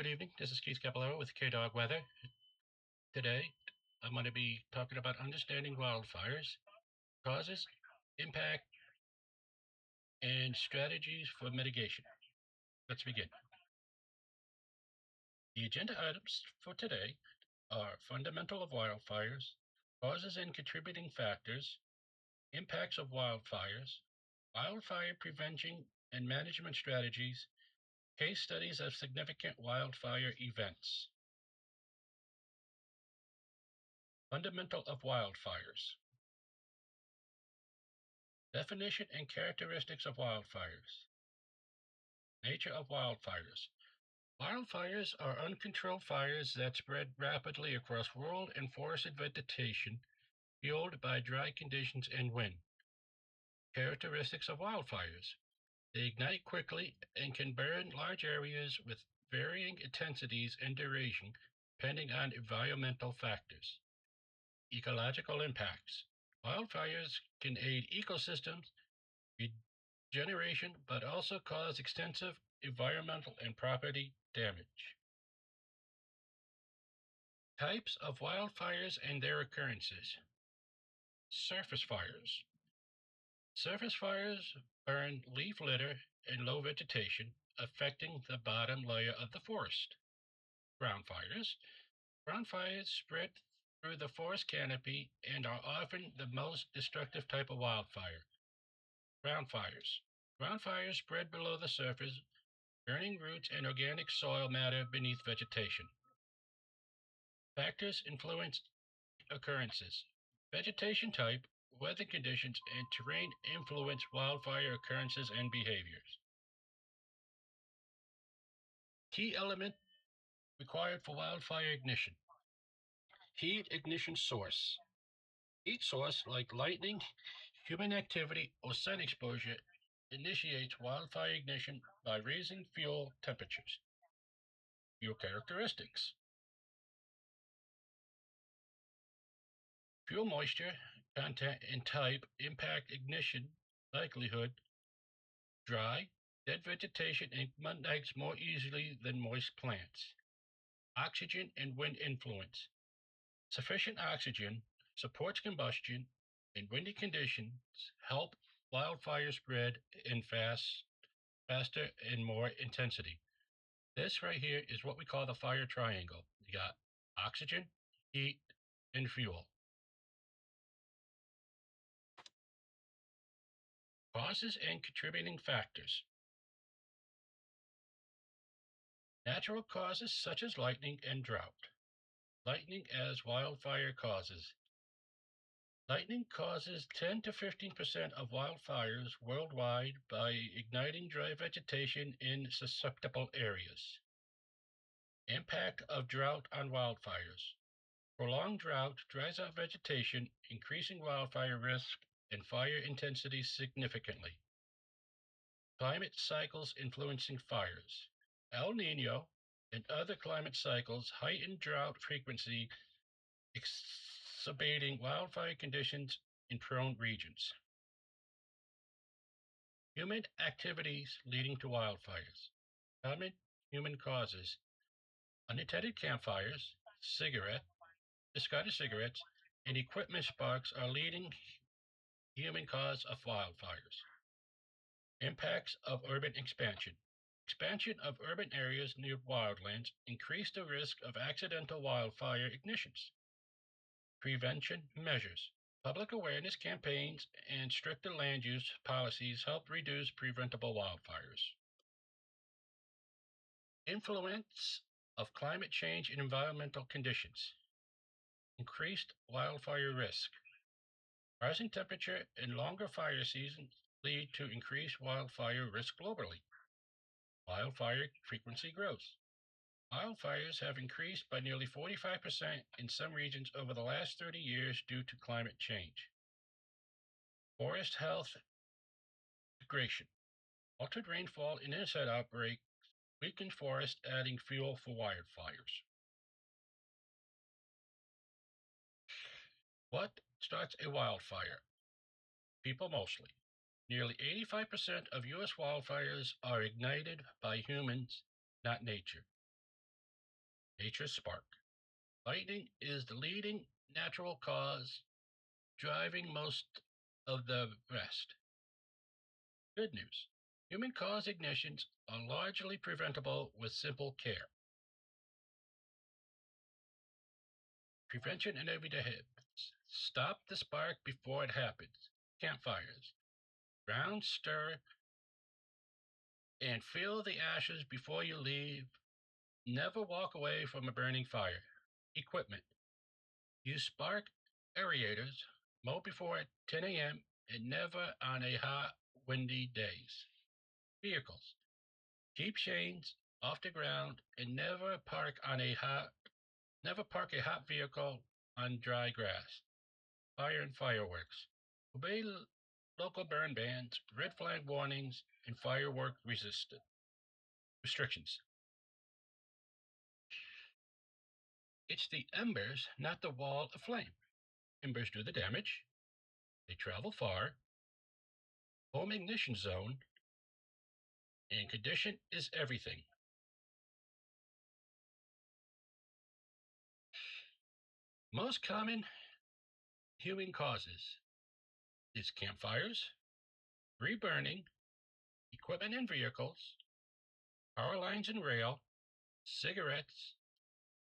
Good evening. This is Keith Capellaro with K-Dawg Weather. Today, I'm going to be talking about understanding wildfires, causes, impact, and strategies for mitigation. Let's begin. The agenda items for today are fundamental of wildfires, causes and contributing factors, impacts of wildfires, wildfire prevention and management strategies, case studies of significant wildfire events. Fundamental of wildfires. Definition and characteristics of wildfires. Nature of wildfires. Wildfires are uncontrolled fires that spread rapidly across rural and forested vegetation, fueled by dry conditions and wind. Characteristics of wildfires. They ignite quickly and can burn large areas with varying intensities and duration, depending on environmental factors. Ecological impacts. Wildfires can aid ecosystems regeneration, but also cause extensive environmental and property damage. Types of wildfires and their occurrences. Surface fires. Surface fires burn leaf litter and low vegetation, affecting the bottom layer of the forest. Ground fires. Ground fires spread through the forest canopy and are often the most destructive type of wildfire. Ground fires. Ground fires spread below the surface, burning roots and organic soil matter beneath vegetation. Factors influence occurrences. Vegetation type, weather conditions, and terrain influence wildfire occurrences and behaviors. Key element required for wildfire ignition. Heat ignition source. Heat source like lightning, human activity, or sun exposure initiates wildfire ignition by raising fuel temperatures. Fuel characteristics. Fuel moisture, content, and type impact ignition likelihood. Dry, dead vegetation ignites more easily than moist plants. Oxygen and wind influence. Sufficient oxygen supports combustion, and windy conditions help wildfire spread in faster and more intensity. This right here is what we call the fire triangle. You got oxygen, heat, and fuel. Causes and contributing factors. Natural causes such as lightning and drought. Lightning as wildfire causes. Lightning causes 10 to 15% of wildfires worldwide by igniting dry vegetation in susceptible areas. Impact of drought on wildfires. Prolonged drought dries out vegetation, increasing wildfire risk and fire intensity significantly. Climate cycles influencing fires. El Nino and other climate cycles heighten drought frequency, exacerbating wildfire conditions in prone regions. Human activities leading to wildfires. Common human causes. Unintended campfires, discarded cigarettes, and equipment sparks are leading human cause of wildfires. Impacts of urban expansion. Expansion of urban areas near wildlands increase the risk of accidental wildfire ignitions. Prevention measures. Public awareness campaigns and stricter land use policies help reduce preventable wildfires. Influence of climate change and environmental conditions. Increased wildfire risk. Rising temperature and longer fire seasons lead to increased wildfire risk globally. Wildfire frequency growth. Wildfires have increased by nearly 45% in some regions over the last 30 years due to climate change. Forest health degradation. Altered rainfall and insect outbreaks weaken forests, adding fuel for wildfires. What starts a wildfire? People mostly. Nearly 85% of U.S. wildfires are ignited by humans, not nature. Nature's spark. Lightning is the leading natural cause driving most of the rest. Good news. Human caused ignitions are largely preventable with simple care. Prevention and everyday habits. Stop the spark before it happens. Campfires. Ground stir and feel the ashes before you leave. Never walk away from a burning fire. Equipment. Use spark aerators. Mow before 10 a.m. and never on a hot, windy days. Vehicles. Keep chains off the ground and never park a hot vehicle on dry grass. Fire and fireworks. Obey local burn bans, red flag warnings, and firework resistant restrictions. It's the embers, not the wall of flame. Embers do the damage. They travel far. Home ignition zone and condition is everything. Most common human causes is campfires, reburning, equipment and vehicles, power lines and rail, cigarettes,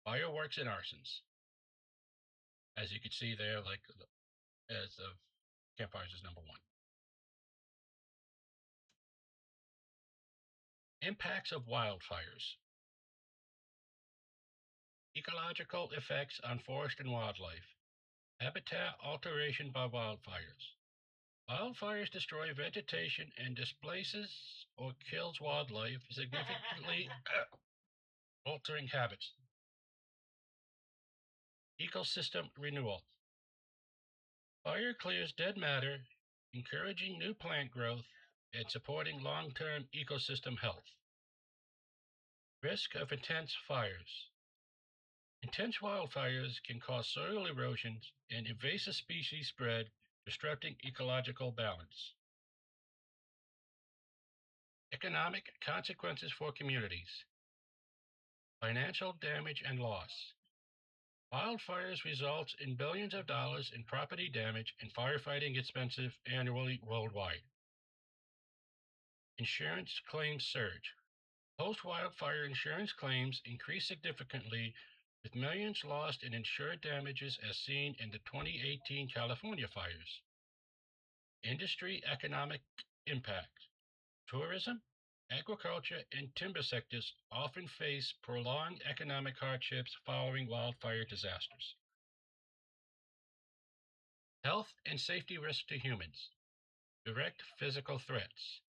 fireworks and arsons. As you can see there, like as of campfires is number one. Impacts of wildfires. Ecological effects on forest and wildlife. Habitat alteration by wildfires. Wildfires destroy vegetation and displaces or kills wildlife, significantly altering habits. Ecosystem renewal. Fire clears dead matter, encouraging new plant growth and supporting long-term ecosystem health. Risk of intense fires. Intense wildfires can cause soil erosions and invasive species spread, disrupting ecological balance. Economic consequences for communities. Financial damage and loss. Wildfires result in billions of dollars in property damage and firefighting expenses annually worldwide. Insurance claims surge. Post-wildfire insurance claims increase significantly, with millions lost in insured damages as seen in the 2018 California fires. Industry economic impact. Tourism, agriculture, and timber sectors often face prolonged economic hardships following wildfire disasters. Health and safety risks to humans. Direct physical threats.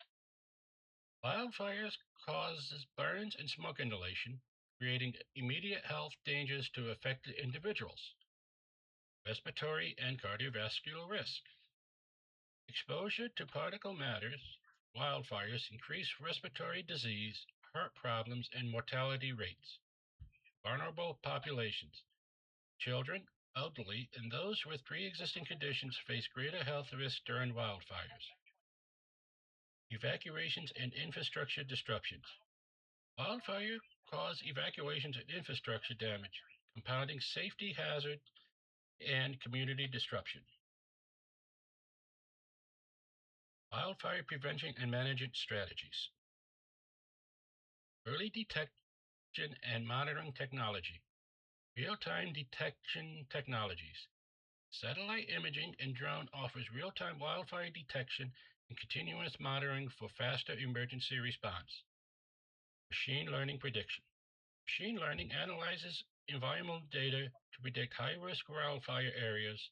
Wildfires cause burns and smoke inhalation, creating immediate health dangers to affected individuals. Respiratory and cardiovascular risk. Exposure to particle matters, wildfires increase respiratory disease, heart problems, and mortality rates. Vulnerable populations. Children, elderly, and those with pre-existing conditions face greater health risks during wildfires. Evacuations and infrastructure disruptions. Wildfire cause evacuations and infrastructure damage, compounding safety hazard and community disruption. Wildfire prevention and management strategies. Early detection and monitoring technology. Real-time detection technologies. Satellite imaging and drone offers real-time wildfire detection and continuous monitoring for faster emergency response. Machine learning prediction. Machine learning analyzes environmental data to predict high-risk wildfire areas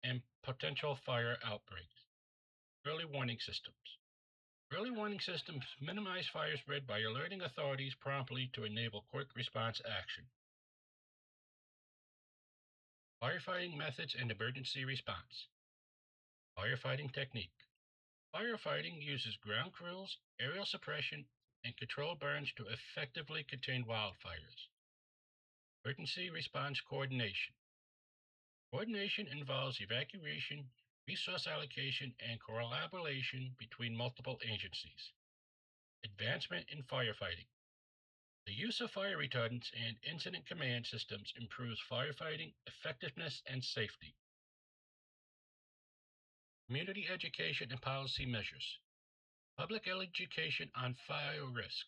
and potential fire outbreaks. Early warning systems. Early warning systems minimize fire spread by alerting authorities promptly to enable quick response action. Firefighting methods and emergency response. Firefighting technique. Firefighting uses ground crews, aerial suppression, and controlled burns to effectively contain wildfires. Emergency response coordination. Coordination involves evacuation, resource allocation, and collaboration between multiple agencies. Advancement in firefighting. The use of fire retardants and incident command systems improves firefighting effectiveness and safety. Community education and policy measures. Public education on fire risk.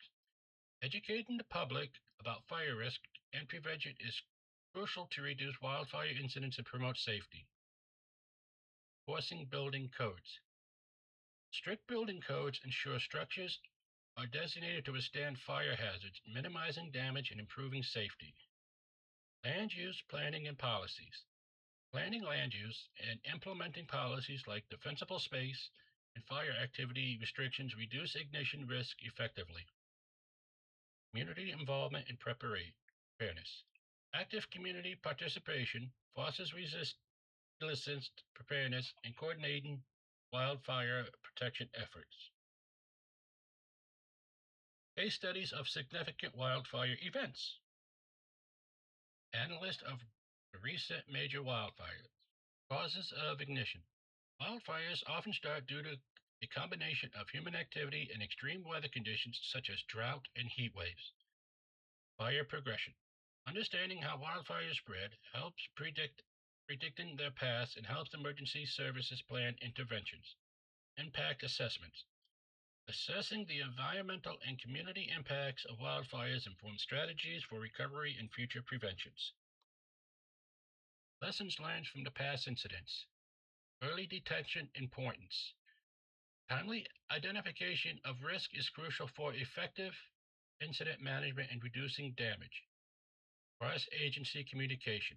Educating the public about fire risk and prevention is crucial to reduce wildfire incidents and promote safety. Enforcing building codes. Strict building codes ensure structures are designated to withstand fire hazards, minimizing damage and improving safety. Land use planning and policies. Planning land use and implementing policies like defensible space and fire activity restrictions reduce ignition risk effectively. Community involvement and preparedness. Active community participation fosters resilience, preparedness, and coordinating wildfire protection efforts. Case studies of significant wildfire events. And a list of the recent major wildfires. Causes of ignition. Wildfires often start due to a combination of human activity and extreme weather conditions such as drought and heat waves. Fire progression. Understanding how wildfires spread helps predicting their paths and helps emergency services plan interventions. Impact assessments. Assessing the environmental and community impacts of wildfires informs strategies for recovery and future preventions. Lessons learned from the past incidents. Early detection importance. Timely identification of risk is crucial for effective incident management and reducing damage. Cross-agency communication.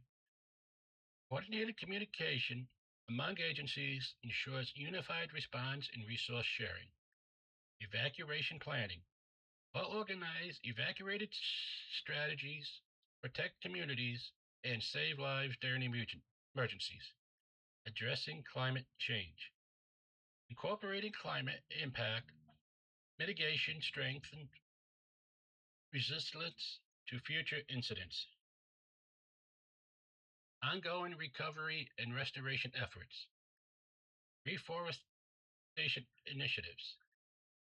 Coordinated communication among agencies ensures unified response and resource sharing. Evacuation planning. Well-organized evacuated strategies protect communities and save lives during emergencies. Addressing climate change. Incorporating climate impact mitigation strengthens resilience to future incidents. Ongoing recovery and restoration efforts. Reforestation initiatives.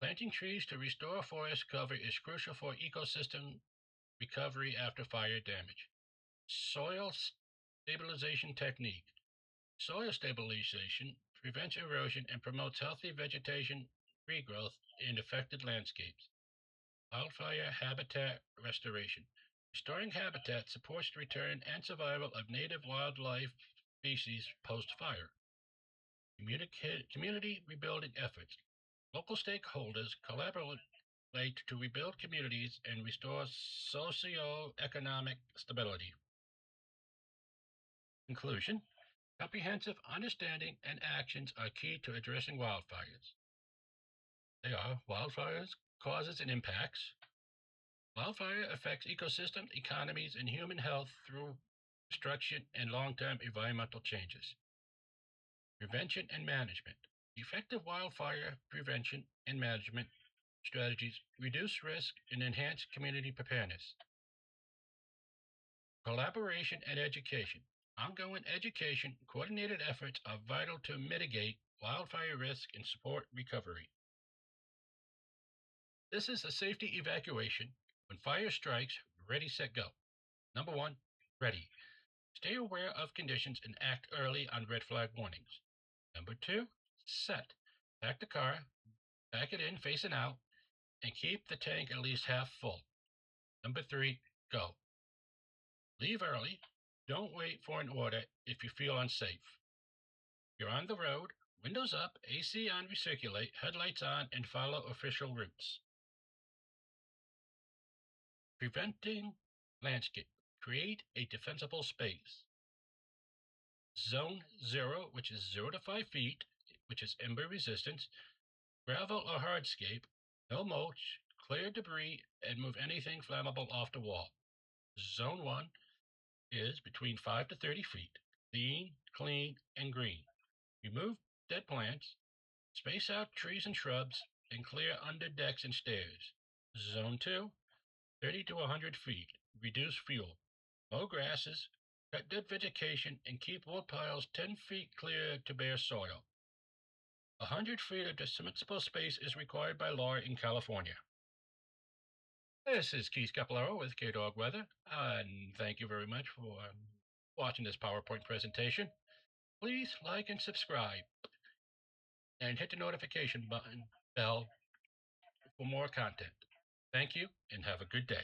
Planting trees to restore forest cover is crucial for ecosystem recovery after fire damage. Soil stabilization technique. Soil stabilization prevents erosion and promotes healthy vegetation regrowth in affected landscapes. Wildfire habitat restoration. Restoring habitat supports the return and survival of native wildlife species post-fire. Community rebuilding efforts. Local stakeholders collaborate to rebuild communities and restore socio-economic stability. Conclusion. Comprehensive understanding and actions are key to addressing wildfires. They are wildfires, causes, and impacts. Wildfire affects ecosystems, economies, and human health through destruction and long-term environmental changes. Prevention and management. Effective wildfire prevention and management strategies reduce risk and enhance community preparedness. Collaboration and education. Ongoing education coordinated efforts are vital to mitigate wildfire risk and support recovery. This is a safety evacuation. When fire strikes, ready, set, go. Number 1, ready. Stay aware of conditions and act early on red flag warnings. Number 2, set. Pack the car, back it in facing out, and keep the tank at least half full. Number 3, go. Leave early. Don't wait for an order if you feel unsafe. You're on the road, windows up, AC on recirculate, headlights on, and follow official routes. Preventing landscape. Create a defensible space. Zone 0, which is 0 to 5 feet, which is ember resistance. Gravel or hardscape. No mulch. Clear debris and move anything flammable off the wall. Zone 1 is between 5 to 30 feet. Clean, and green. Remove dead plants. Space out trees and shrubs and clear under decks and stairs. Zone 2, 30 to 100 feet. Reduce fuel. Mow grasses, cut dead vegetation, and keep wood piles 10 feet clear to bare soil. 100 feet of defensible space is required by law in California. This is Keith Capillaro with K-Dawg Weather, and thank you very much for watching this PowerPoint presentation. Please like and subscribe, and hit the notification bell for more content. Thank you, and have a good day.